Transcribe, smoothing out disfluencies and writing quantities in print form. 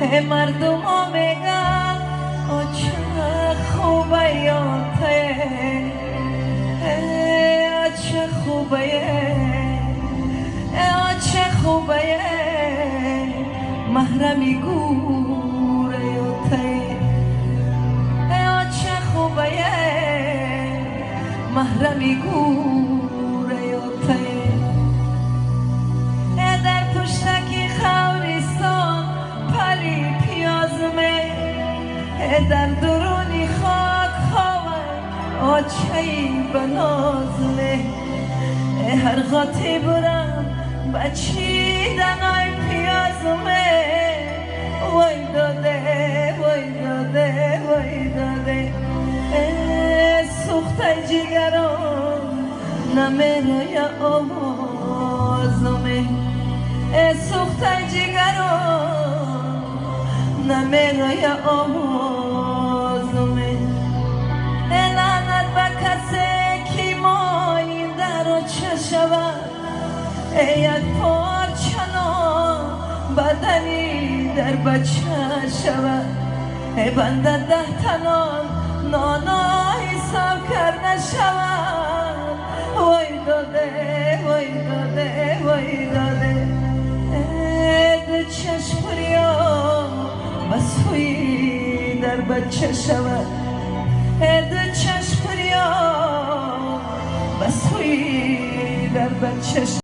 مردم میگن او چه خوبه یاته، چه خوبه، چه خوبه محرمی گوره یاته، چه خوبه محرمی گوره یاته. در پشتکی خوریستان پری پیازمه، در درونی خاک خواه آچهی بنازمه. هر غاتی برم بچیدن آی پیازمه، وای داده وای داده وای داده. سوخته جگران نمیره یا آوازمه، سوخته جگران نمیره یا آوازمه. لعنت به کسی که مانده رو چه شود، یک پارچه نان بدنی در بچه شود. بنده 10 تنان نانا حساب کرده شود، وای داده وای داده وای داده. دو چشم پریا بس خوی در بچه شود، دو چشم پریا بس خوی در بچه شود.